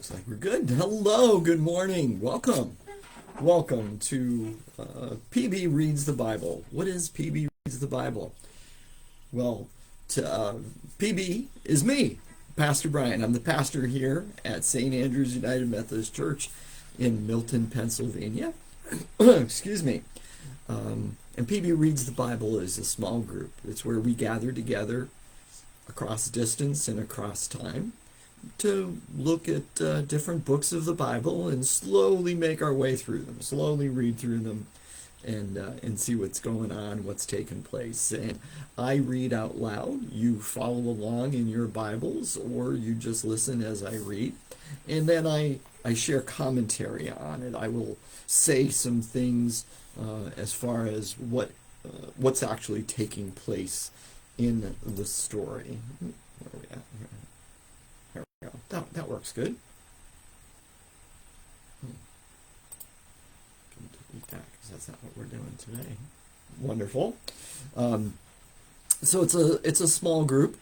Looks like we're good. Hello, good morning. Welcome. Welcome to PB Reads the Bible. What is PB Reads the Bible? Well, PB is me, Pastor Brian. I'm the pastor here at St. Andrew's United Methodist Church in Milton, Pennsylvania. Excuse me. And PB Reads the Bible is a small group. It's where we gather together across distance and across time to look at different books of the Bible and slowly make our way through them, slowly read through them, and see what's going on, what's taking place. And I read out loud. You follow along in your Bibles, or you just listen as I read. And then I share commentary on it. I will say some things as far as what's actually taking place in the story. Where are we at here? There we go. That works good. Can delete that because that's not what we're doing today. Wonderful. So it's a small group.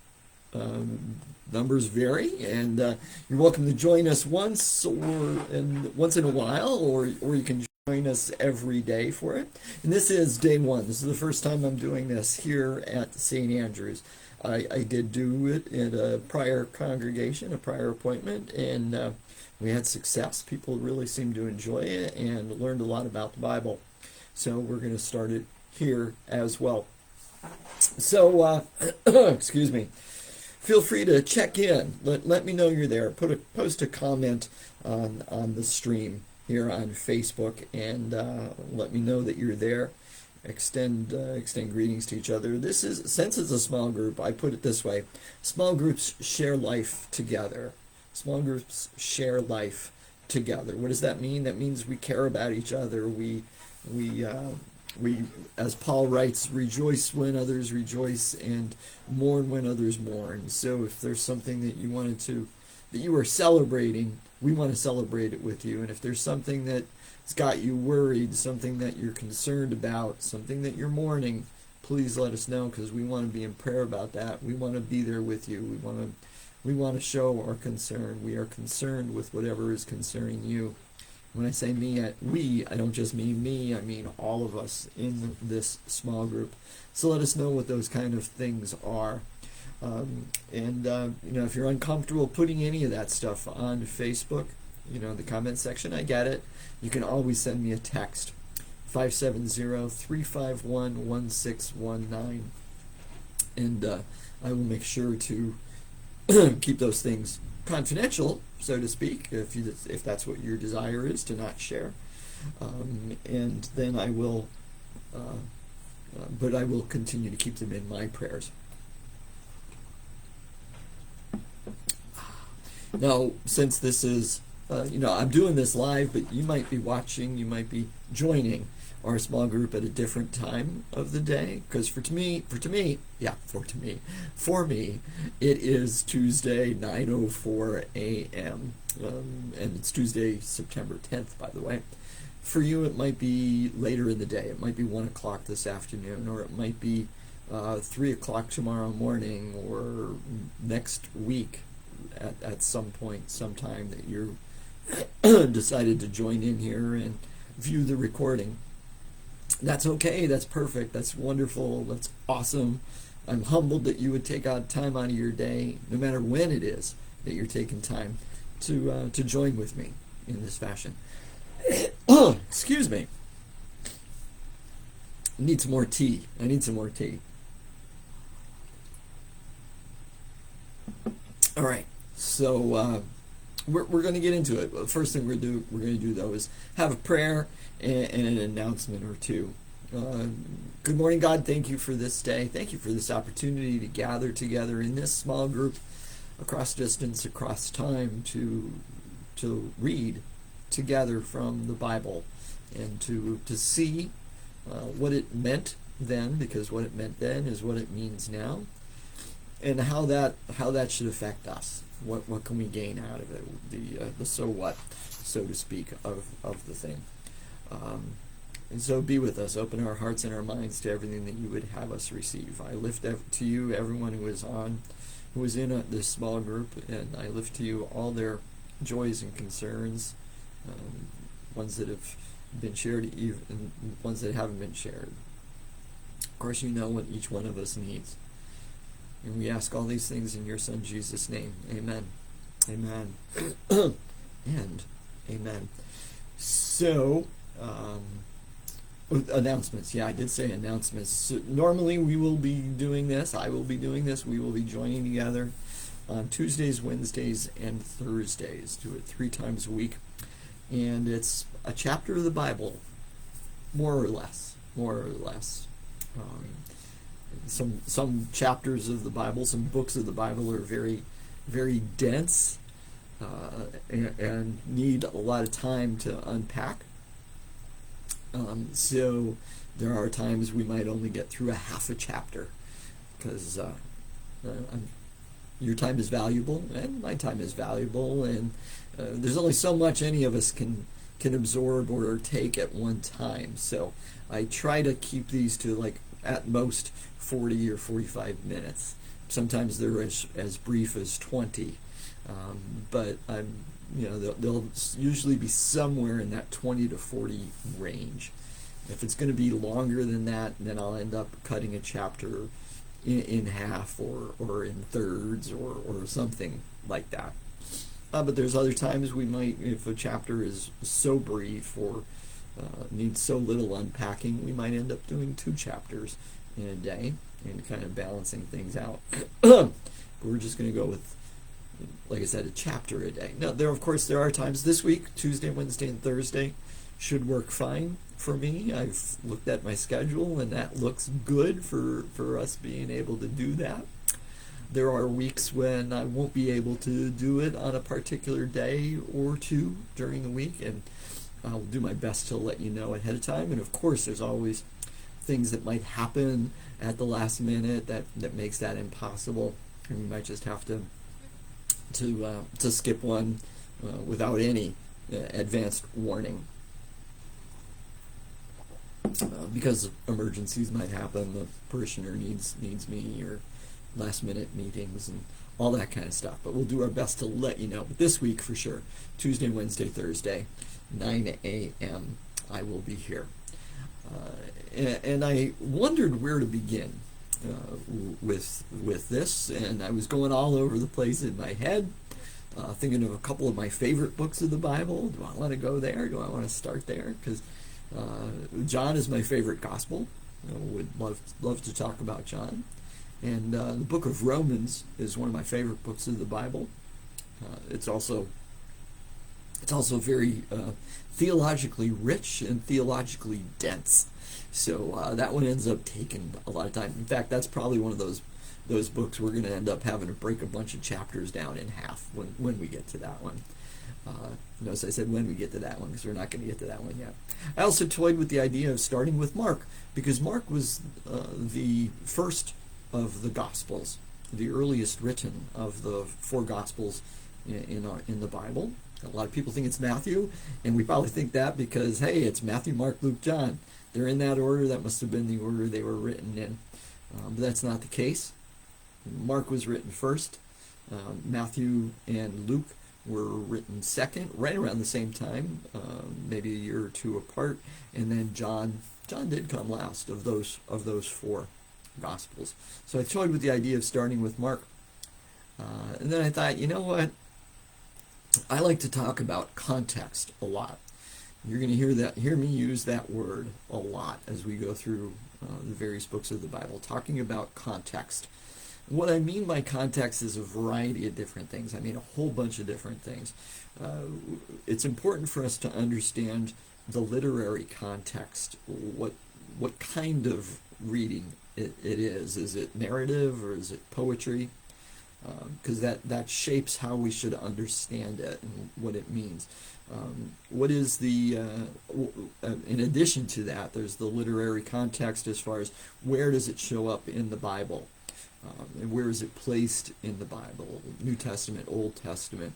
Numbers vary, and you're welcome to join us once in a while, or you can join us every day for it. And this is day one. This is the first time I'm doing this here at St. Andrew's. I did do it at a prior congregation, a prior appointment, and we had success. People really seemed to enjoy it and learned a lot about the Bible. So we're going to start it here as well. So, excuse me. Feel free to check in. Let me know you're there. Post a comment on the stream here on Facebook, and let me know that you're there. Extend greetings to each other. Since it's a small group, I put it this way: small groups share life together. Small groups share life together. What does that mean? That means we care about each other. We, as Paul writes, rejoice when others rejoice and mourn when others mourn. So if there's something that you are celebrating, we want to celebrate it with you. And if there's something that's got you worried, something that you're concerned about, something that you're mourning, please let us know, because we want to be in prayer about that. We want to be there with you. We want to show our concern. We are concerned with whatever is concerning you. When I say we, I don't just mean me, I mean all of us in this small group. So let us know what those kind of things are. If you're uncomfortable putting any of that stuff on Facebook, the comment section, I get it. You can always send me a text, 570-351-1619. And I will make sure to keep those things confidential, so to speak, if that's what your desire is, to not share. And then I will continue to keep them in my prayers. Now, since this is, I'm doing this live, but you might be watching, you might be joining our small group at a different time of the day, because for me, it is Tuesday, 9:04 a.m., and it's Tuesday, September 10th, by the way. For you, it might be later in the day. It might be 1 o'clock this afternoon, or it might be 3 o'clock tomorrow morning, or next week at some point, sometime that you decided to join in here and view the recording. That's okay. That's perfect. That's wonderful. That's awesome. I'm humbled that you would take out time out of your day, no matter when it is that you're taking time to join with me in this fashion. Excuse me. I need some more tea. All right. So we're going to get into it. The first thing we're going to do though is have a prayer and an announcement or two. Good morning, God. Thank you for this day. Thank you for this opportunity to gather together in this small group, across distance, across time, to read together from the Bible, and to see what it meant then, because what it meant then is what it means now, and how that should affect us. What can we gain out of it? The so what, so to speak, of the thing. And so be with us. Open our hearts and our minds to everything that you would have us receive. I lift to you everyone who is in this small group, and I lift to you all their joys and concerns, ones that have been shared, even ones that haven't been shared. Of course, you know what each one of us needs. And we ask all these things in your Son, Jesus' name. Amen. Amen. And amen. So, announcements. Yeah, I did say announcements. So normally we will be doing this. I will be doing this. We will be joining together on Tuesdays, Wednesdays, and Thursdays. Do it 3 times a week. And it's a chapter of the Bible, more or less. More or less. Some chapters of the Bible, some books of the Bible are very, very dense and need a lot of time to unpack. So there are times we might only get through a half a chapter because your time is valuable and my time is valuable, and there's only so much any of us can absorb or take at one time. So I try to keep these to like at most 40 or 45 minutes. Sometimes they're as brief as 20, but they'll usually be somewhere in that 20 to 40 range. If it's going to be longer than that, then I'll end up cutting a chapter in half or in thirds or something like that. But there's other times we might, if a chapter is so brief or needs so little unpacking, we might end up doing 2 chapters in a day and kind of balancing things out. But we're just going to go with, like I said, a chapter a day. Now, there are times this week, Tuesday, Wednesday, and Thursday should work fine for me. I've looked at my schedule, and that looks good for us being able to do that. There are weeks when I won't be able to do it on a particular day or 2 during the week, and I'll do my best to let you know ahead of time. And of course, there's always things that might happen at the last minute that makes that impossible, and we might just have to skip one without any advanced warning. Because emergencies might happen, the parishioner needs me, or last minute meetings and all that kind of stuff. But we'll do our best to let you know. But this week for sure, Tuesday, Wednesday, Thursday, 9 a.m. I will be here. And I wondered where to begin with this, and I was going all over the place in my head, thinking of a couple of my favorite books of the Bible. Do I want to go there? Do I want to start there? Because John is my favorite gospel. I would love to talk about John. And the book of Romans is one of my favorite books of the Bible. It's also very theologically rich and theologically dense. So that one ends up taking a lot of time. In fact, that's probably one of those books we're going to end up having to break a bunch of chapters down in half when we get to that one. Notice I said when we get to that one, because we're not going to get to that one yet. I also toyed with the idea of starting with Mark, because Mark was the first of the Gospels, the earliest written of the 4 Gospels in the Bible. A lot of people think it's Matthew, and we probably think that because, hey, it's Matthew, Mark, Luke, John. They're in that order. That must have been the order they were written in. But that's not the case. Mark was written first. Matthew and Luke were written second, right around the same time, maybe a year or 2 apart. And then John did come last of those 4 Gospels. So I toyed with the idea of starting with Mark. And then I thought, you know what? I like to talk about context a lot. You're going to hear me use that word a lot as we go through the various books of the Bible, talking about context. What I mean by context is a variety of different things. I mean a whole bunch of different things. It's important for us to understand the literary context, what kind of reading it is. Is it narrative or is it poetry? Because that shapes how we should understand it and what it means. What is the, in addition to that, there's the literary context as far as where does it show up in the Bible, and where is it placed in the Bible, New Testament, Old Testament.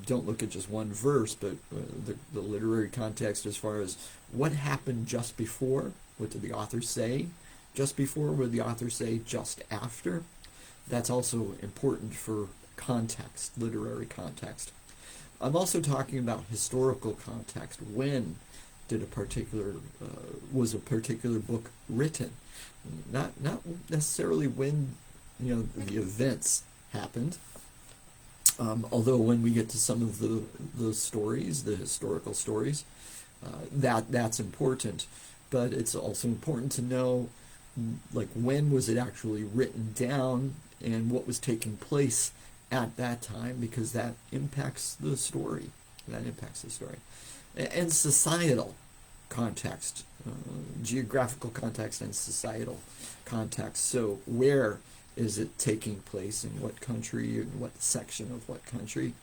Don't look at just one verse, but the literary context as far as what happened just before, what did the author say just before, what did the author say just after. That's also important for context, literary context. I'm also talking about historical context. When did was a particular book written? Not necessarily when the events happened. Although when we get to some of the stories, the historical stories, that's important. But it's also important to know, like, when was it actually written down and what was taking place at that time, because that impacts the story. And societal context, geographical context and societal context. So where is it taking place, in what country, in what section of what country,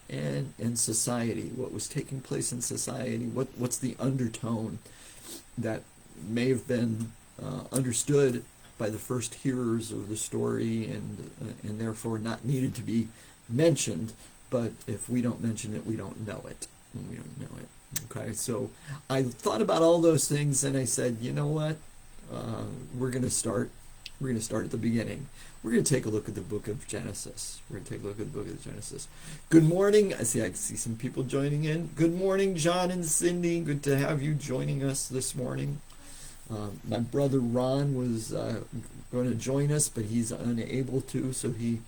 and in society, what was taking place in society, what's the undertone that may have been understood by the first hearers of the story, and therefore not needed to be mentioned. But if we don't mention it, we don't know it. Okay, so I thought about all those things, and I said, you know what? We're going to start at the beginning. We're going to take a look at the book of Genesis. Good morning. I see some people joining in. Good morning, John and Cindy. Good to have you joining us this morning. My brother Ron was going to join us, but he's unable to, so he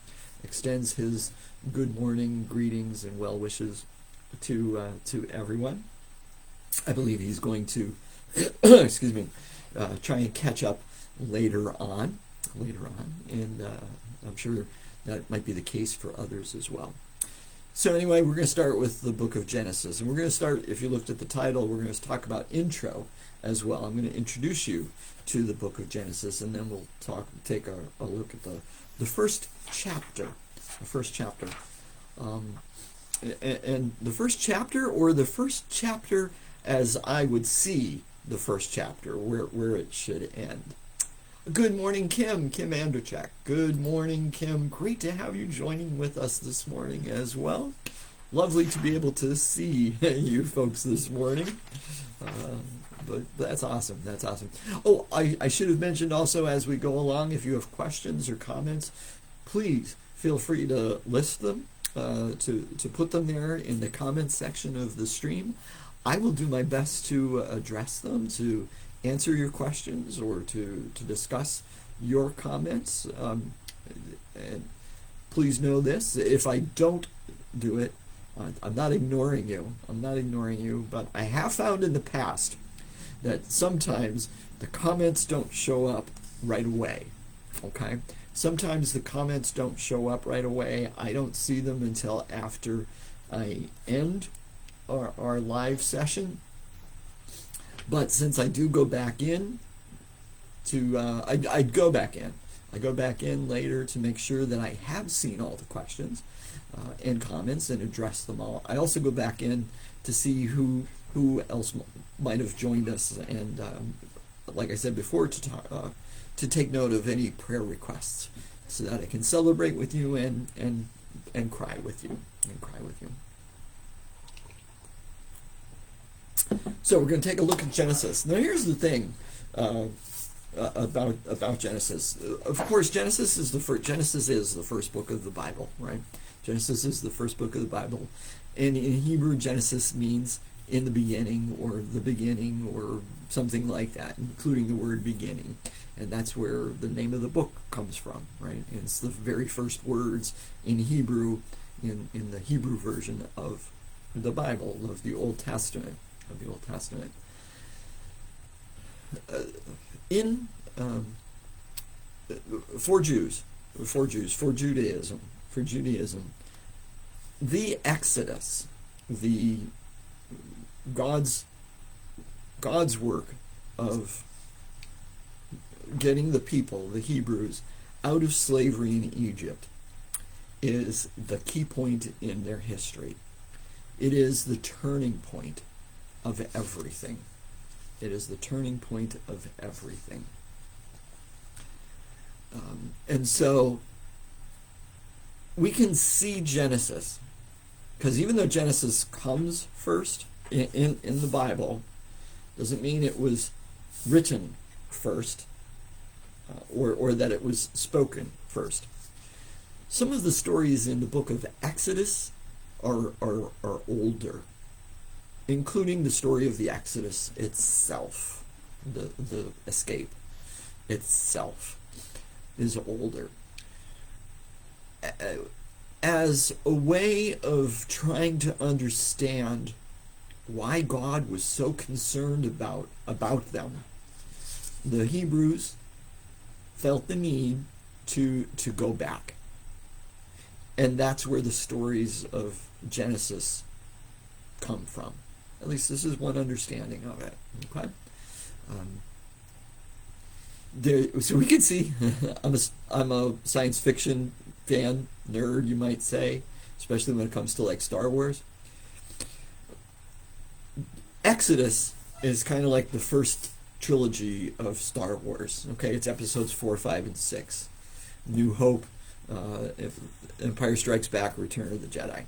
extends his good morning greetings and well wishes to everyone. I believe he's going to try and catch up later on, and I'm sure that might be the case for others as well. So anyway, we're going to start with the book of Genesis, and we're going to start, if you looked at the title, we're going to talk about intro as well. I'm going to introduce you to the book of Genesis, and then we'll take a look at the first chapter. And the first chapter, or the first chapter as I would see the first chapter, where it should end. Good morning, Kim Anderchak. Good morning, Kim. Great to have you joining with us this morning as well. Lovely to be able to see you folks this morning. But that's awesome. Oh, I should have mentioned also, as we go along, if you have questions or comments, please feel free to list them, to put them there in the comments section of the stream. I will do my best to address them, to answer your questions, or to discuss your comments. And please know this: if I don't do it, I'm not ignoring you. But I have found in the past that sometimes the comments don't show up right away. Okay? Sometimes the comments don't show up right away. I don't see them until after I end our live session. But since I do go back in to, I go back in later to make sure that I have seen all the questions and comments and address them all. I also go back in to see who else might have joined us, and like I said before, to take note of any prayer requests, so that I can celebrate with you and cry with you. So we're going to take a look at Genesis. Now here's the thing about Genesis. Of course, Genesis is the first book of the Bible, right? Genesis is the first book of the Bible, and in Hebrew, Genesis means in the beginning, or something like that, including the word beginning. And that's where the name of the book comes from, right? And it's the very first words in Hebrew, in the Hebrew version of the Bible, of the Old Testament. For Judaism, the Exodus, God's work of getting the people, the Hebrews, out of slavery in Egypt, is the key point in their history. It is the turning point of everything. And so we can see Genesis, because even though Genesis comes first in the Bible, doesn't mean it was written first, or that it was spoken first. Some of the stories in the book of Exodus are older, including the story of the Exodus itself. The escape itself is older. As a way of trying to understand why God was so concerned about them, the Hebrews felt the need to go back. And that's where the stories of Genesis come from. At least this is one understanding of it. Okay? So we can see, I'm a science fiction fan, nerd, you might say, especially when it comes to like Star Wars. Exodus is kind of like the first trilogy of Star Wars. Okay, it's episodes 4, 5, and 6. New Hope, Empire Strikes Back, Return of the Jedi.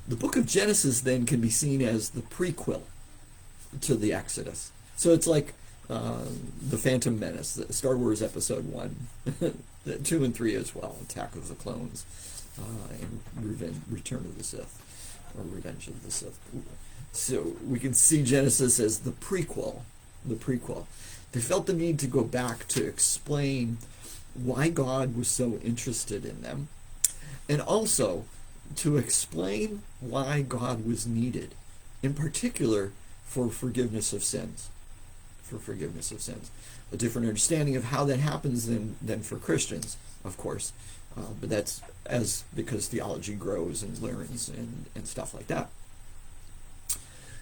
The book of Genesis then can be seen as the prequel to the Exodus. So it's like the Phantom Menace, Star Wars Episode 1, 2 and 3 as well, Attack of the Clones, and Return of the Sith, or Revenge of the Sith. So we can see Genesis as the prequel. They felt the need to go back to explain why God was so interested in them, and also to explain why God was needed, in particular for forgiveness of sins. A different understanding of how that happens than for Christians, of course, but that's because theology grows and learns and stuff like that.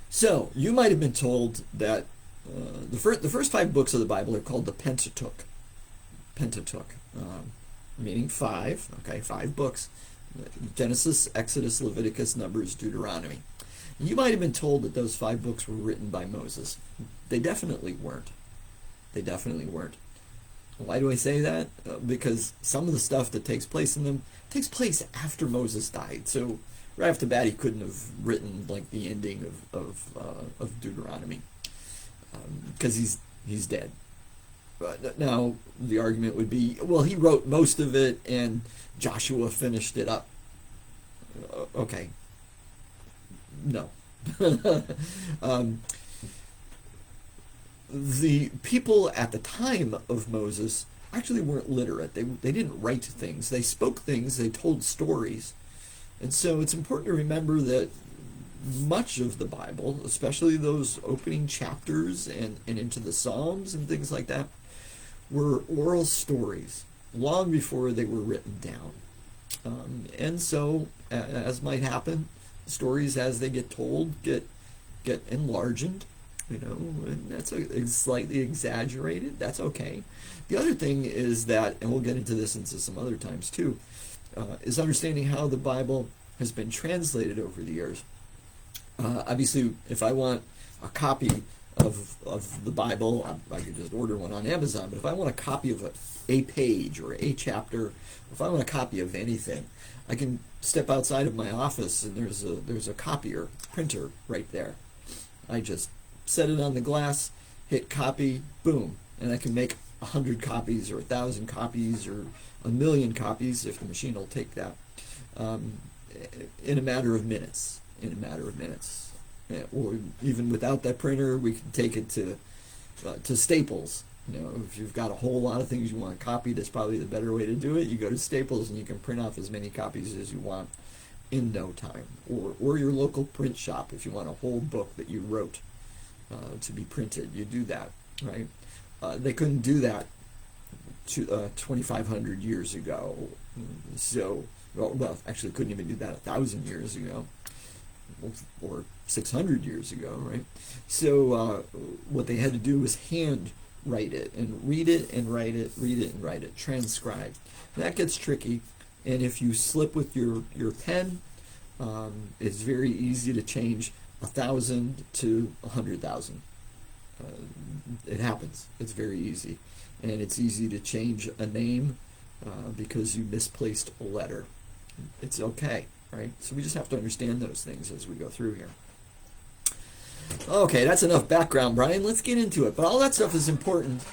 So you might have been told that the first 5 books of the Bible are called the Pentateuch. Meaning 5. Okay, 5 books: Genesis, Exodus, Leviticus, Numbers, Deuteronomy. You might have been told that those 5 books were written by Moses. They definitely weren't. Why do I say that? Because some of the stuff that takes place in them takes place after Moses died. So right off the bat, he couldn't have written like the ending of Deuteronomy because he's dead. But now the argument would be, well, he wrote most of it and Joshua finished it up. Okay. No. The people at the time of Moses actually weren't literate. They didn't write things. They spoke things. They told stories. And so it's important to remember that much of the Bible, especially those opening chapters and into the Psalms and things like that, were oral stories long before they were written down. And so, as might happen, stories as they get told get enlarged, and that's slightly exaggerated. That's okay. The other thing is that, and we'll get into this into some other times too, is understanding how the Bible has been translated over the years. Obviously, if I want a copy of the Bible, I could just order one on Amazon. But if I want a copy of a page or a chapter, if I want a copy of anything, I can step outside of my office and there's a copier, printer right there. I just set it on the glass, hit copy, boom, and I can make 100 copies or 1,000 copies or 1,000,000 copies if the machine will take that in a matter of minutes. Or even without that printer, we can take it to Staples. If you've got a whole lot of things you want to copy, that's probably the better way to do it. You go to Staples and you can print off as many copies as you want in no time. Or your local print shop, if you want a whole book that you wrote to be printed, you do that, right? They couldn't do that 2,500 years ago. So, well, actually couldn't even do that 1,000 years ago. Or 600 years ago, right? So what they had to do was hand write it and read it and write it, transcribe. And that gets tricky, and if you slip with your pen, it's very easy to change 1,000 to 100,000. It happens. It's very easy, and it's easy to change a name because you misplaced a letter. It's okay. Right? So we just have to understand those things as we go through here. Okay, that's enough background, Brian. Let's get into it. But all that stuff is important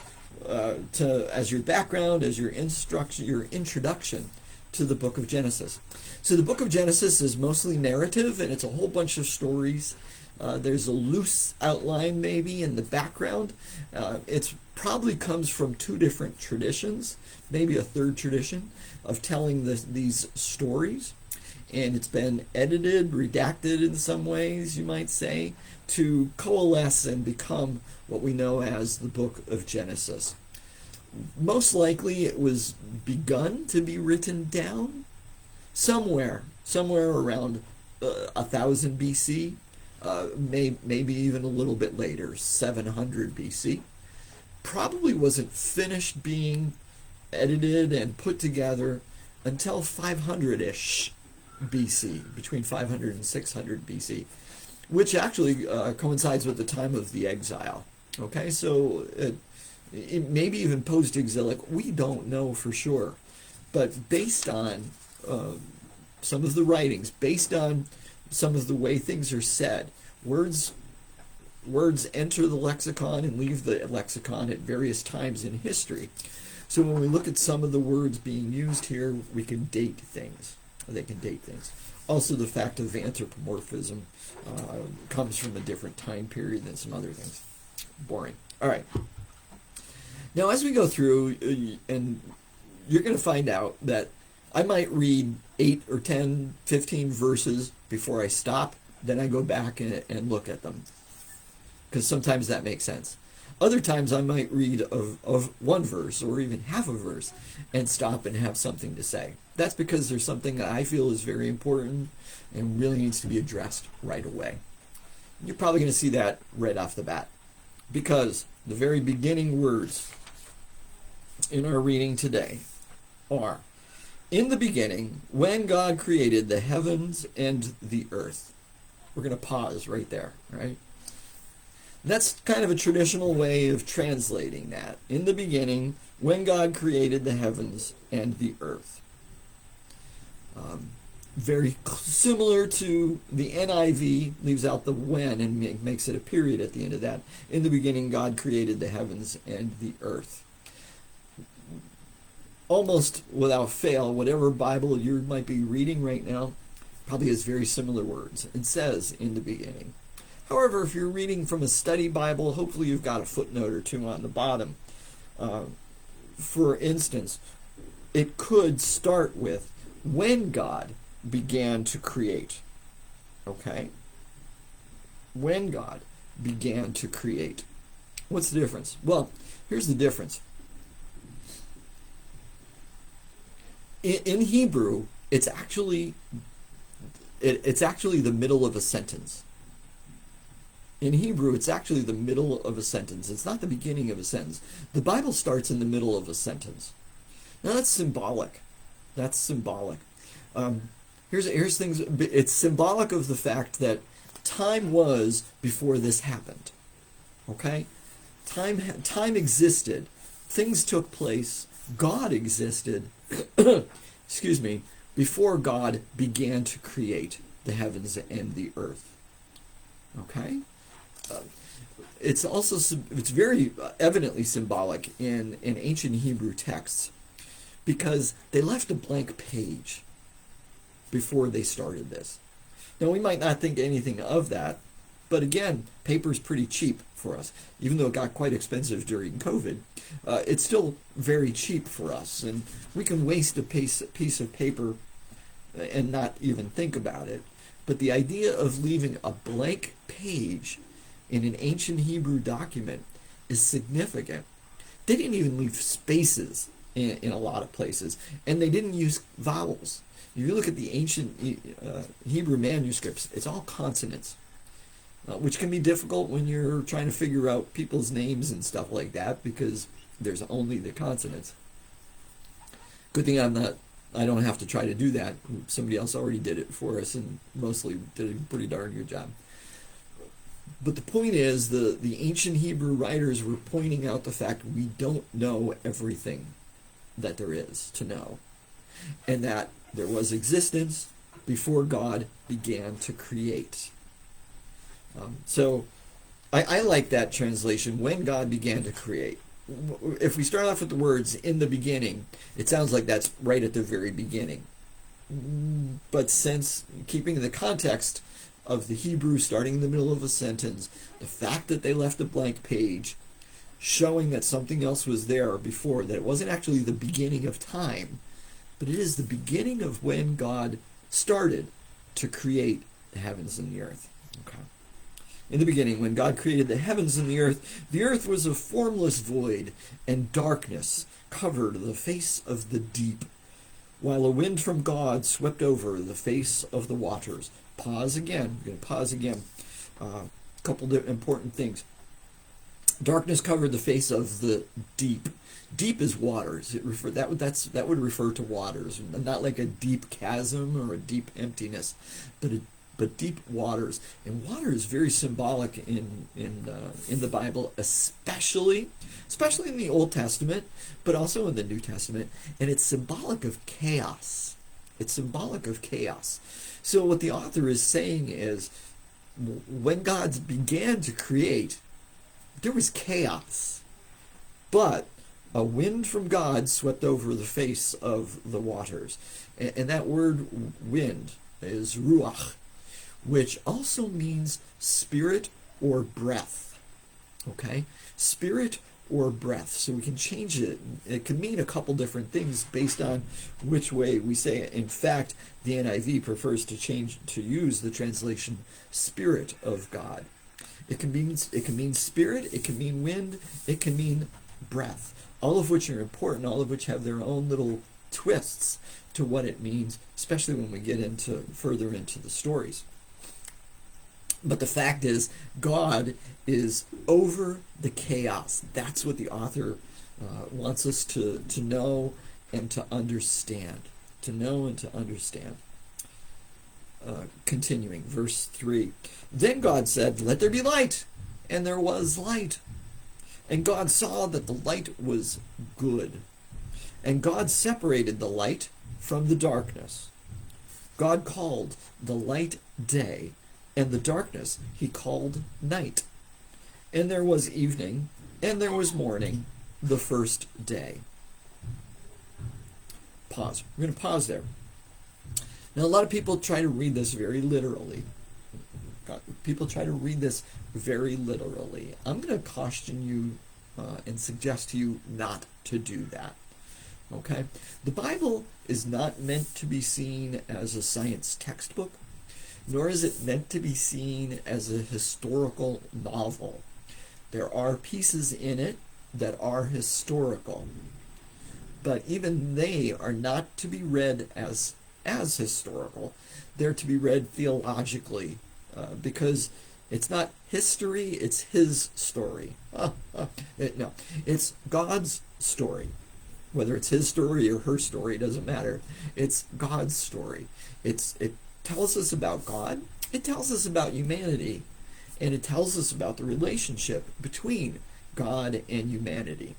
as your background, as your instruction, your introduction to the book of Genesis. So the book of Genesis is mostly narrative, and it's a whole bunch of stories. There's a loose outline maybe in the background. It probably comes from two different traditions, maybe a third tradition of telling these stories. And it's been edited, redacted in some ways, you might say, to coalesce and become what we know as the book of Genesis. Most likely it was begun to be written down somewhere around 1000 BC, maybe even a little bit later, 700 BC. Probably wasn't finished being edited and put together until 500-ish BC, between 500 and 600 BC, which actually coincides with the time of the exile. Okay, so it maybe even post-exilic, we don't know for sure, but based on some of the writings, based on some of the way things are said, words enter the lexicon and leave the lexicon at various times in history. So when we look at some of the words being used here, we can date things. They can date things. Also, the fact of anthropomorphism comes from a different time period than some other things. Boring. All right. Now, as we go through, and you're going to find out that I might read 8 or 10, 15 verses before I stop. Then I go back and look at them, because sometimes that makes sense. Other times I might read of one verse or even half a verse and stop and have something to say. That's because there's something that I feel is very important and really needs to be addressed right away. You're probably going to see that right off the bat, because the very beginning words in our reading today are, "In the beginning, when God created the heavens and the earth." We're going to pause right there, right? That's kind of a traditional way of translating that. In the beginning, when God created the heavens and the earth. Very similar to the NIV, leaves out the when and makes it a period at the end of that. In the beginning, God created the heavens and the earth. Almost without fail, whatever Bible you might be reading right now probably has very similar words. It says, "in the beginning." However, if you're reading from a study Bible, hopefully you've got a footnote or two on the bottom. For instance, it could start with, "when God began to create." Okay? When God began to create. What's the difference? Well, here's the difference. In Hebrew, it's actually the middle of a sentence. In Hebrew, it's actually the middle of a sentence. It's not the beginning of a sentence. The Bible starts in the middle of a sentence. Now that's symbolic. That's symbolic. Here's things. It's symbolic of the fact that time was before this happened. Okay? Time existed. Things took place. God existed. Excuse me. Before God began to create the heavens and the earth. Okay? It's very evidently symbolic in ancient Hebrew texts, because they left a blank page before they started this. Now, we might not think anything of that, but again, paper's pretty cheap for us. Even though it got quite expensive during COVID, it's still very cheap for us, and we can waste a piece of paper and not even think about it. But the idea of leaving a blank page in an ancient Hebrew document is significant. They didn't even leave spaces in a lot of places, and they didn't use vowels. If you look at the ancient Hebrew manuscripts, it's all consonants, which can be difficult when you're trying to figure out people's names and stuff like that, because there's only the consonants. Good thing I don't have to try to do that. Somebody else already did it for us, and mostly did a pretty darn good job. But the point is, the ancient Hebrew writers were pointing out the fact we don't know everything that there is to know, and that there was existence before God began to create. So I like that translation, "when God began to create." if we start off with the words "in the beginning," it sounds like that's right at the very beginning. But since keeping the context of the Hebrew starting in the middle of a sentence, the fact that they left a blank page, showing that something else was there before, that it wasn't actually the beginning of time, but it is the beginning of when God started to create the heavens and the earth. Okay. In the beginning, when God created the heavens and the earth was a formless void, and darkness covered the face of the deep, while a wind from God swept over the face of the waters. Pause again. We're going to pause again. A couple of important things. Darkness covered the face of the deep. Deep is waters. That would refer to waters, not like a deep chasm or a deep emptiness, but deep waters. And water is very symbolic in the Bible, especially in the Old Testament, but also in the New Testament. And it's symbolic of chaos. It's symbolic of chaos. So what the author is saying is, when God began to create, there was chaos, but a wind from God swept over the face of the waters. And that word wind is ruach, which also means spirit or breath. Okay? Spirit or breath. So we can change it. It can mean a couple different things based on which way we say it. In fact, the NIV prefers to use the translation Spirit of God. It can mean spirit, it can mean wind, it can mean breath. All of which are important, all of which have their own little twists to what it means, especially when we get further into the stories. But the fact is, God is over the chaos. That's what the author wants us to know and to understand. To know and to understand. Continuing, verse 3. Then God said, "Let there be light," and there was light. And God saw that the light was good. And God separated the light from the darkness. God called the light day, and the darkness he called night. And there was evening, and there was morning, the first day. Pause. We're going to pause there. Now, a lot of people try to read this very literally. People try to read this very literally. I'm going to caution you and suggest to you not to do that. Okay? The Bible is not meant to be seen as a science textbook, nor is it meant to be seen as a historical novel. There are pieces in it that are historical, but even they are not to be read as historical. They're to be read theologically, because it's not history, it's his story. No, it's God's story. Whether it's his story or her story, it doesn't matter. It's God's story. It tells us about God, it tells us about humanity, and it tells us about the relationship between God and humanity.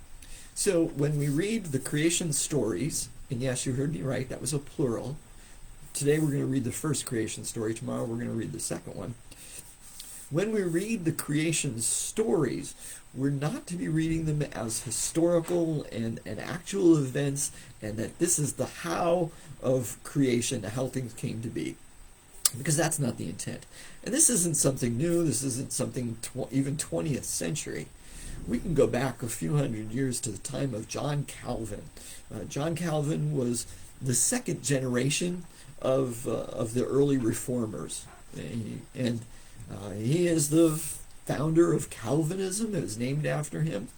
So when we read the creation stories, and yes, you heard me right, that was a plural. Today we're going to read the first creation story. Tomorrow we're going to read the second one. When we read the creation stories, we're not to be reading them as historical and actual events, and that this is the how of creation, how things came to be. Because that's not the intent. And this isn't something new. This isn't something even 20th century. We can go back a few hundred years to the time of John Calvin. John Calvin was the second generation of the early reformers. And he is the founder of Calvinism. It was named after him.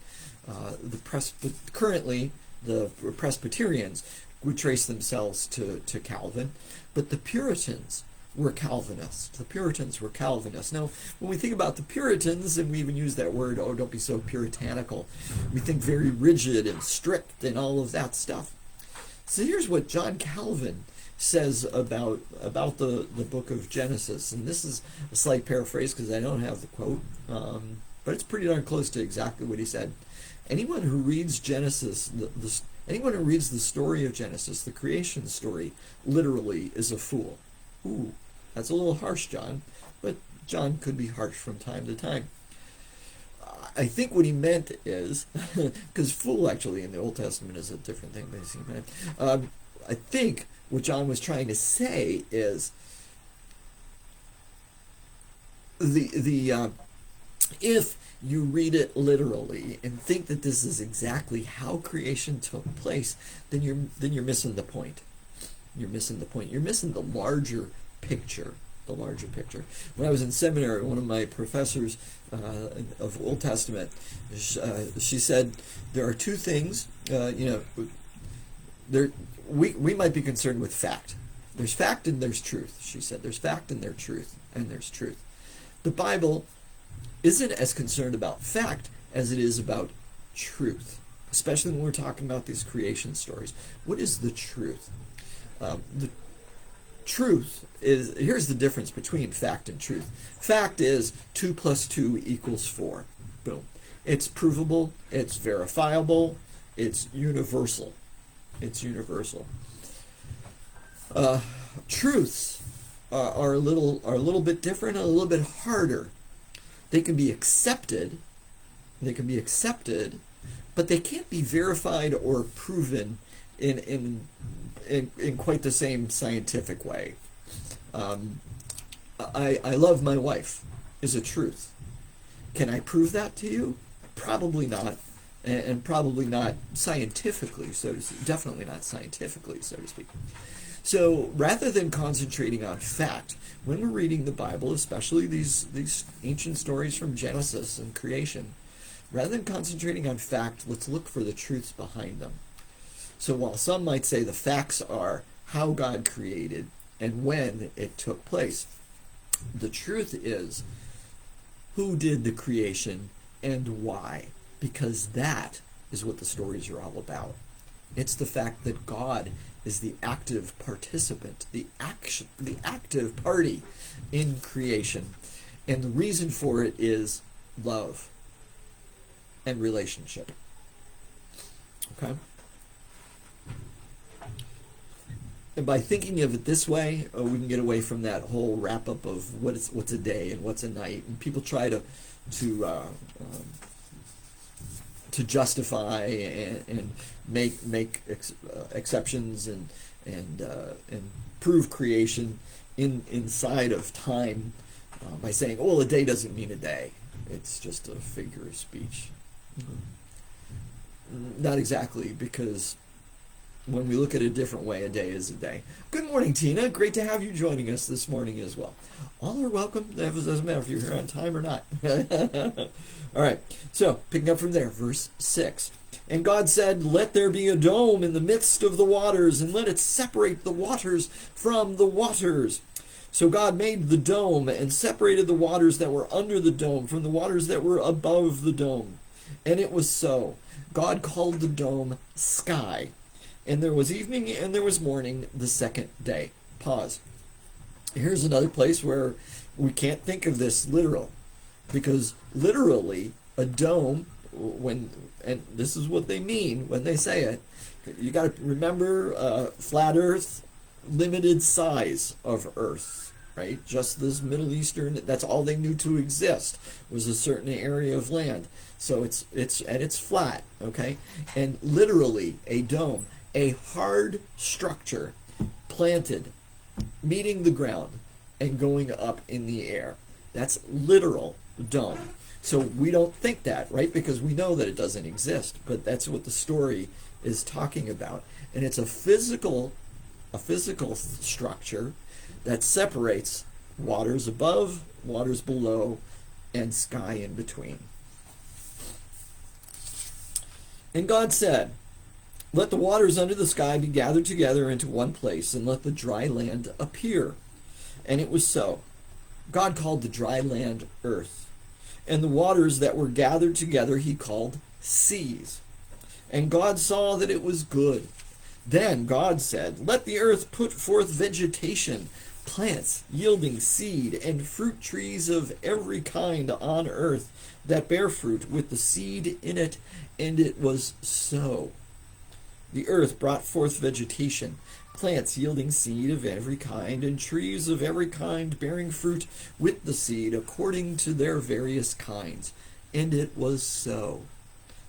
Currently, the Presbyterians would trace themselves to Calvin, but the Puritans were Calvinists. The Puritans were Calvinists. Now, when we think about the Puritans, and we even use that word, oh, don't be so puritanical, we think very rigid and strict and all of that stuff. So here's what John Calvin says about the book of Genesis, and this is a slight paraphrase because I don't have the quote, but it's pretty darn close to exactly what he said. Anyone who reads Genesis, anyone who reads the story of Genesis, the creation story, literally is a fool. Ooh, that's a little harsh, John, but John could be harsh from time to time. I think what he meant is, because fool actually in the Old Testament is a different thing, basically. I think what John was trying to say is if you read it literally and think that this is exactly how creation took place, then you're missing the point. You're missing the point. You're missing the larger picture. The larger picture. When I was in seminary, one of my professors of Old Testament, she said there are two things. We might be concerned with fact. There's fact and there's truth. She said there's fact and there's truth, and there's truth. The Bible isn't as concerned about fact as it is about truth, especially when we're talking about these creation stories. What is the truth? The truth is, here's the difference between fact and truth. Fact is 2 + 2 = 4. Boom. It's provable, it's verifiable, it's universal. It's universal. Truths are a little bit different and a little bit harder. They can be accepted, but they can't be verified or proven in quite the same scientific way. I love my wife is a truth. Can I prove that to you? Probably not, and probably not scientifically, so to speak. Definitely not scientifically, so to speak. So rather than concentrating on fact, when we're reading the Bible, especially these ancient stories from Genesis and creation, rather than concentrating on fact, let's look for the truths behind them. So while some might say the facts are how God created and when it took place, the truth is who did the creation and why, because that is what the stories are all about. It's the fact that God is the active participant, the active party in creation. And the reason for it is love and relationship. Okay? And by thinking of it this way, we can get away from that whole wrap-up of what's a day and what's a night. And people try to justify and make exceptions and prove creation inside of time by saying, "Oh, well, a day doesn't mean a day; it's just a figure of speech." Not exactly, because when we look at it a different way, a day is a day. Good morning, Tina. Great to have you joining us this morning as well. All are welcome. It doesn't matter if you're here on time or not. All right. So, picking up from there, verse 6. And God said, "Let there be a dome in the midst of the waters, and let it separate the waters from the waters." So God made the dome and separated the waters that were under the dome from the waters that were above the dome. And it was so. God called the dome sky. And there was evening and there was morning the second day. Pause. Here's another place where we can't think of this literal, because literally a dome, and this is what they mean when they say it, you got to remember flat Earth, limited size of Earth, right? Just this Middle Eastern, that's all they knew to exist was a certain area of land. So it's flat, okay? And literally a dome, a hard structure planted, meeting the ground and going up in the air. That's literal dome. So we don't think that, right? Because we know that it doesn't exist, but that's what the story is talking about. And it's a physical structure that separates waters above, waters below, and sky in between. And God said, "Let the waters under the sky be gathered together into one place, and let the dry land appear." And it was so. God called the dry land earth, and the waters that were gathered together he called seas. And God saw that it was good. Then God said, "Let the earth put forth vegetation, plants yielding seed, and fruit trees of every kind on earth that bear fruit with the seed in it." And it was so. The earth brought forth vegetation, plants yielding seed of every kind, and trees of every kind bearing fruit with the seed according to their various kinds. And it was so.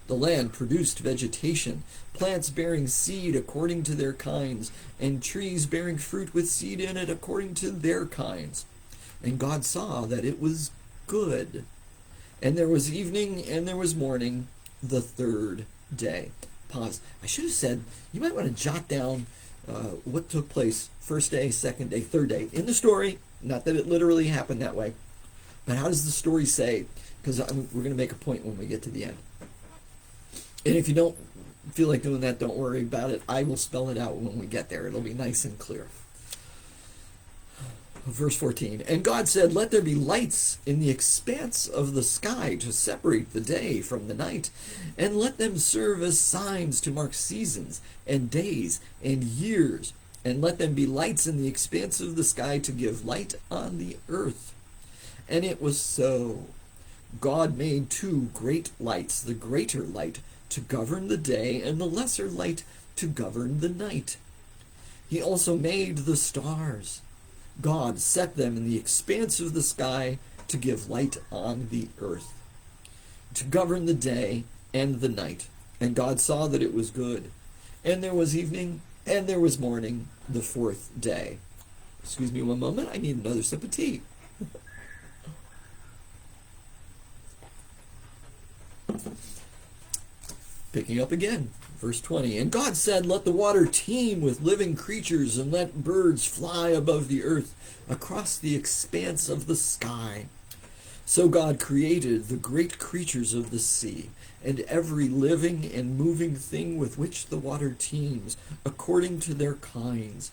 The land produced vegetation, plants bearing seed according to their kinds, and trees bearing fruit with seed in it according to their kinds. And God saw that it was good. And there was evening and there was morning, the third day. Pause. I should have said, you might want to jot down what took place first day, second day, third day in the story. Not that it literally happened that way, but how does the story say? Because we're going to make a point when we get to the end. And if you don't feel like doing that, don't worry about it. I will spell it out when we get there. It'll be nice and clear. Verse 14, and God said, let there be lights in the expanse of the sky to separate the day from the night, and let them serve as signs to mark seasons and days and years, and let them be lights in the expanse of the sky to give light on the earth. And it was so. God made two great lights, the greater light to govern the day, and the lesser light to govern the night. He also made the stars. God set them in the expanse of the sky to give light on the earth, to govern the day and the night. And God saw that it was good. And there was evening and there was morning, the fourth day. Excuse me one moment, I need another sip of tea. Picking up again, verse 20. And God said, let the water teem with living creatures, and let birds fly above the earth across the expanse of the sky. So God created the great creatures of the sea, and every living and moving thing with which the water teems, according to their kinds,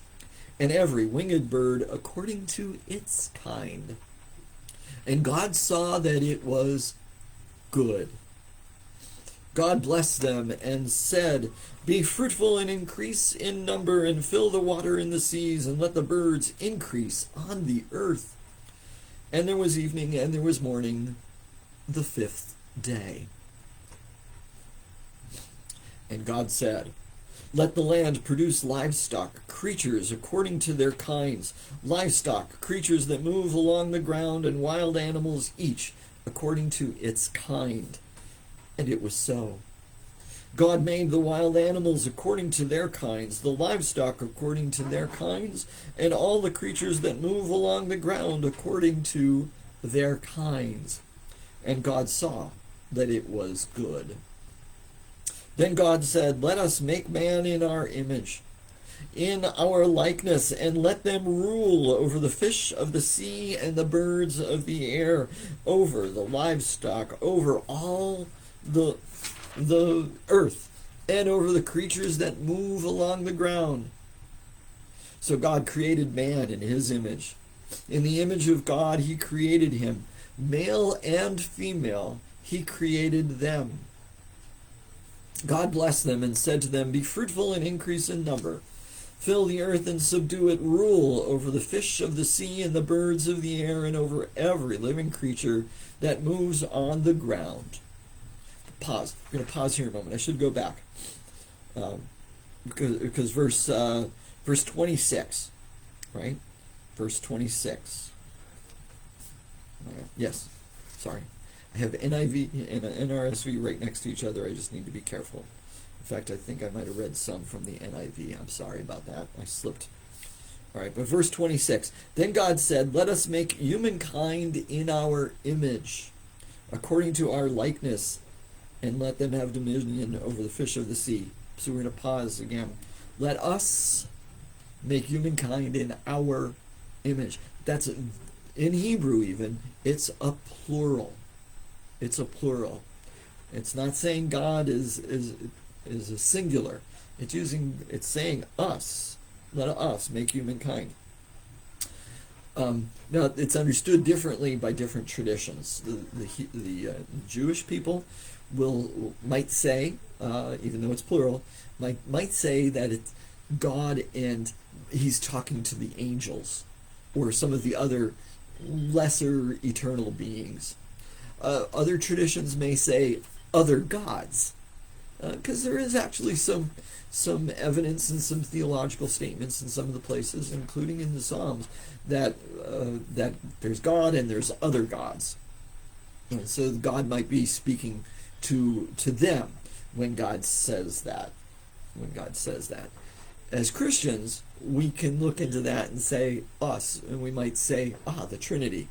and every winged bird according to its kind. And God saw that it was good. God blessed them and said, be fruitful and increase in number, and fill the water in the seas, and let the birds increase on the earth. And there was evening and there was morning, the fifth day. And God said, let the land produce livestock, creatures according to their kinds, livestock, creatures that move along the ground, and wild animals, each according to its kind. And it was so. God made the wild animals according to their kinds, the livestock according to their kinds, and all the creatures that move along the ground according to their kinds. And God saw that it was good. Then God said, let us make man in our image, in our likeness, and let them rule over the fish of the sea and the birds of the air, over the livestock, over all the earth, and over the creatures that move along the ground. So God created man in his image. In the image of God he created him. Male and female he created them. God blessed them and said to them, be fruitful and increase in number. Fill the earth and subdue it. Rule over the fish of the sea and the birds of the air, and over every living creature that moves on the ground. Pause. We're going to pause here a moment. I should go back. Because verse 26, right? Verse 26. Yes, sorry. I have NIV and NRSV right next to each other. I just need to be careful. In fact, I think I might have read some from the NIV. I'm sorry about that. I slipped. All right, but verse 26. Then God said, let us make humankind in our image, according to our likeness, and let them have dominion over the fish of the sea. So we're going to pause again. Let us make humankind in our image. That's, in Hebrew even, it's a plural. It's a plural. It's not saying God is a singular. It's saying us. Let us make humankind. Now, it's understood differently by different traditions. The Jewish people might say, even though it's plural, might say that it's God and he's talking to the angels or some of the other lesser eternal beings. Other traditions may say other gods, because there is actually some evidence and some theological statements in some of the places, including in the Psalms, that there's God and there's other gods. And so God might be speaking to them when God says that. When God says that. As Christians, we can look into that and say, us, and we might say, the Trinity,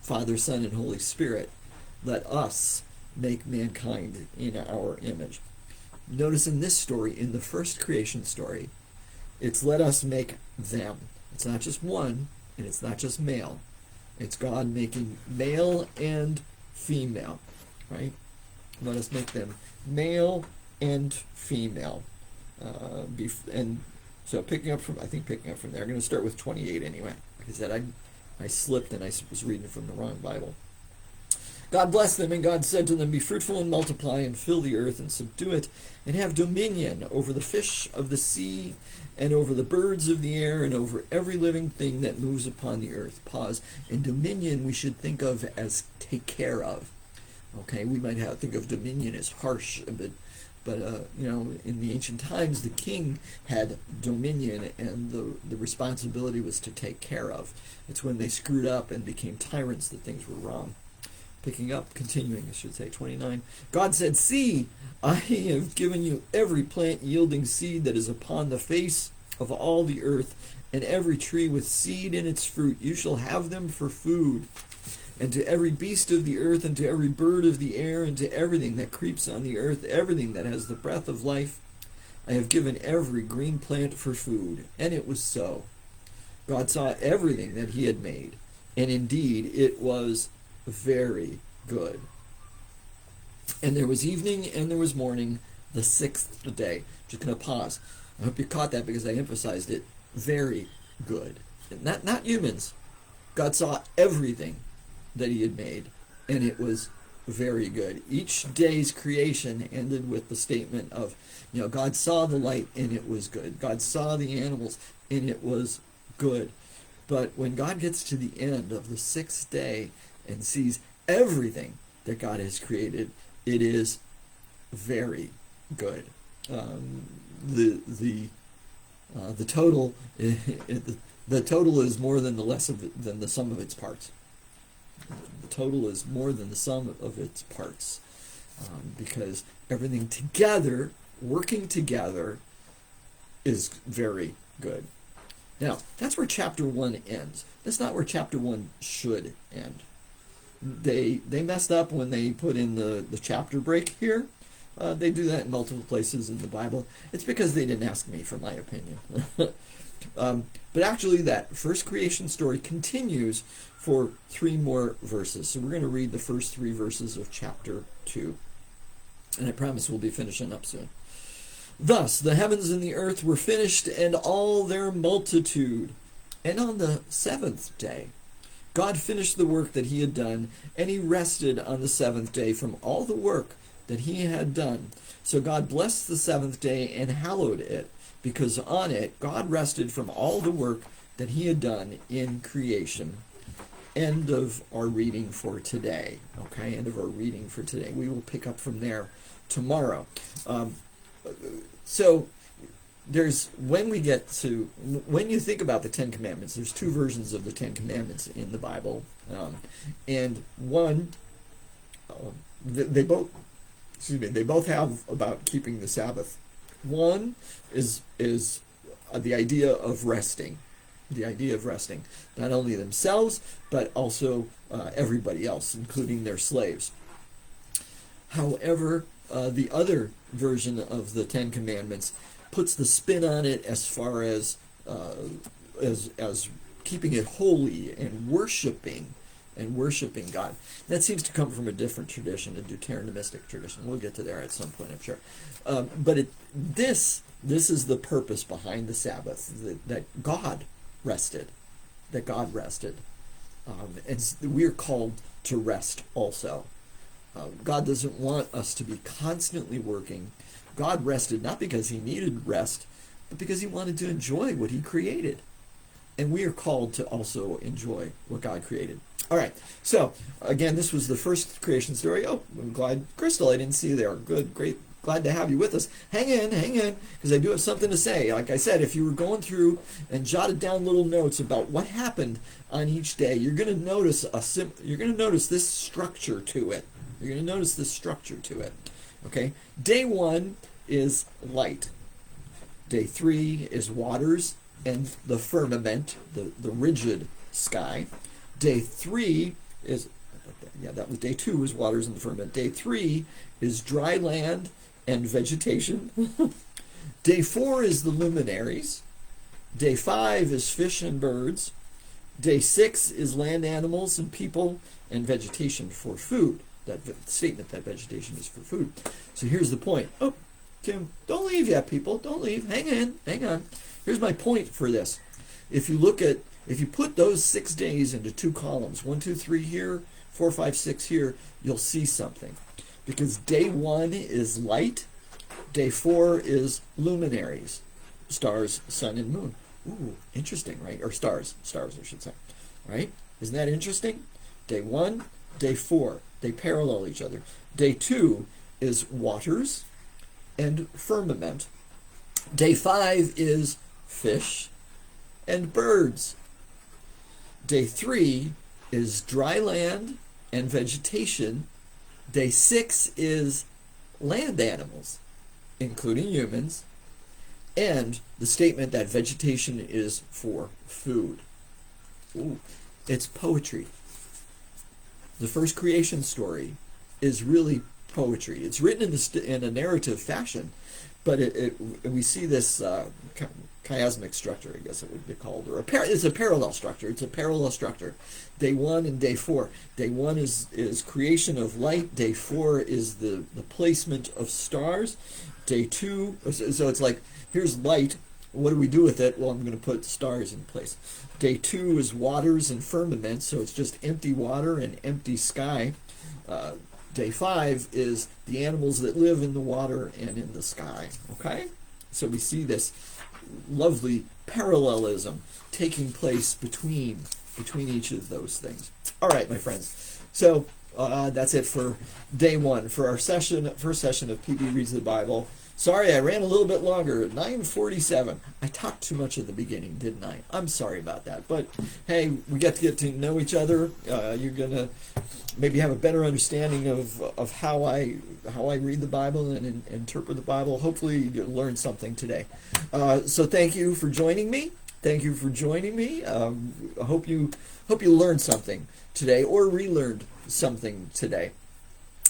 Father, Son, and Holy Spirit, let us make mankind in our image. Notice in this story, in the first creation story, it's let us make them. It's not just one, and it's not just male. It's God making male and female, right? Let us make them male and female. And so picking up from there, I'm going to start with 28 anyway. Like I said, I slipped and I was reading from the wrong Bible. God blessed them, and God said to them, be fruitful and multiply and fill the earth and subdue it, and have dominion over the fish of the sea and over the birds of the air and over every living thing that moves upon the earth. Pause. And dominion we should think of as take care of. Okay, we might think of dominion as harsh, but in the ancient times, the king had dominion, and the responsibility was to take care of. It's when they screwed up and became tyrants that things were wrong. Continuing, 29. God said, see, I have given you every plant yielding seed that is upon the face of all the earth, and every tree with seed in its fruit. You shall have them for food. And to every beast of the earth, and to every bird of the air, and to everything that creeps on the earth, everything that has the breath of life, I have given every green plant for food. And it was so. God saw everything that he had made, and indeed it was very good. And there was evening and there was morning, the sixth day. Just going to pause. I hope you caught that because I emphasized it. Very good. Not humans. God saw everything that he had made, and it was very good. Each day's creation ended with the statement of, God saw the light and it was good. God saw the animals and it was good. But when God gets to the end of the sixth day and sees everything that God has created, it is very good. The total the total is more than than the sum of its parts. The total is more than the sum of its parts, because everything together, working together, is very good. Now, that's where chapter 1 ends. That's not where chapter 1 should end. They messed up when they put in the chapter break here. They do that in multiple places in the Bible. It's because they didn't ask me for my opinion. But actually that first creation story continues for 3 more verses. So we're going to read the first 3 verses of chapter 2. And I promise we'll be finishing up soon. Thus the heavens and the earth were finished, and all their multitude. And on the 7th day, God finished the work that he had done, and he rested on the 7th day from all the work that he had done. So God blessed the 7th day and hallowed it, because on it God rested from all the work that he had done in creation. End of our reading for today. Okay, end of our reading for today. We will pick up from there tomorrow. So when you think about the 10 Commandments, there's 2 versions of the 10 Commandments in the Bible, and one, they both have about keeping the Sabbath. One is the idea of resting, not only themselves but also everybody else, including their slaves. However, the other version of the 10 Commandments puts the spin on it as far as keeping it holy and worshiping God. That seems to come from a different tradition, a Deuteronomistic tradition. We'll get to there at some point, I'm sure. But this is the purpose behind the Sabbath, that God rested. And we're called to rest also. God doesn't want us to be constantly working. God rested not because he needed rest, but because he wanted to enjoy what he created. And we are called to also enjoy what God created. All right, so again, this was the first creation story. Oh, I'm glad. Crystal, I didn't see you there. Good, great. glad to have you with us. Hang in, because I do have something to say. Like I said, if you were going through and jotted down little notes about what happened on each day, you're going to notice this structure to it. You're going to notice this structure to it. Okay? Day 1 is light. Day 3 is waters and the firmament, the rigid sky. Day 3 is, that was day 2 was waters and the firmament. Day 3 is dry land and vegetation. Day 4 is the luminaries. Day 5 is fish and birds. Day 6 is land animals and people and vegetation for food. That statement that vegetation is for food. So here's the point. Oh, Tim, don't leave yet, people. Don't leave. Hang on. Here's my point for this. If you put those 6 days into 2 columns, 1, 2, 3 here, 4, 5, 6 here, you'll see something. Because day 1 is light, day 4 is luminaries, stars, sun, and moon. Ooh, interesting, right? Or stars, I should say. Right? Isn't that interesting? Day 1, day 4, they parallel each other. Day 2 is waters and firmament. Day 5 is fish and birds. Day 3 is dry land and vegetation. Day 6 is land animals, including humans, and the statement that vegetation is for food. Ooh, it's poetry. The first creation story is really poetry. It's written in a narrative fashion, but we see this chiasmic structure, I guess it would be called, or it's a parallel structure. It's a parallel structure. Day 1 and day 4. Day 1 is creation of light. Day 4 is the placement of stars. Day 2, so it's like, here's light. What do we do with it? Well, I'm going to put stars in place. Day 2 is waters and firmament, so it's just empty water and empty sky. Day 5 is the animals that live in the water and in the sky. Okay? So we see this lovely parallelism taking place between each of those things. All right, my friends. So that's it for day 1, for our first session of PB Reads the Bible. Sorry, I ran a little bit longer, 9:47. I talked too much at the beginning, didn't I? I'm sorry about that. But hey, we get to know each other. You're gonna maybe have a better understanding of how I read the Bible and interpret the Bible. Hopefully, you learned something today. So thank you for joining me. I hope you learned something today or relearned something today.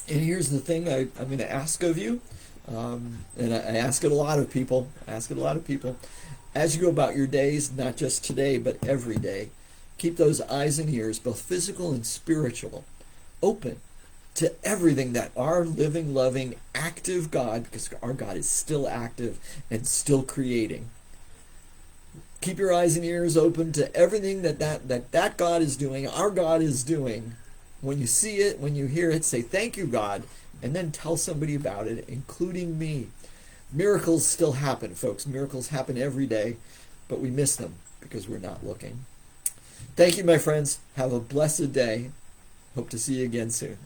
And here's the thing I'm going to ask of you. And I ask it a lot of people. As you go about your days, not just today, but every day, keep those eyes and ears, both physical and spiritual, open to everything that our living, loving, active God, because our God is still active and still creating. Keep your eyes and ears open to everything that God is doing, our God is doing. When you see it, when you hear it, say, thank you, God. And then tell somebody about it, including me. Miracles still happen, folks. Miracles happen every day, but we miss them because we're not looking. Thank you, my friends. Have a blessed day. Hope to see you again soon.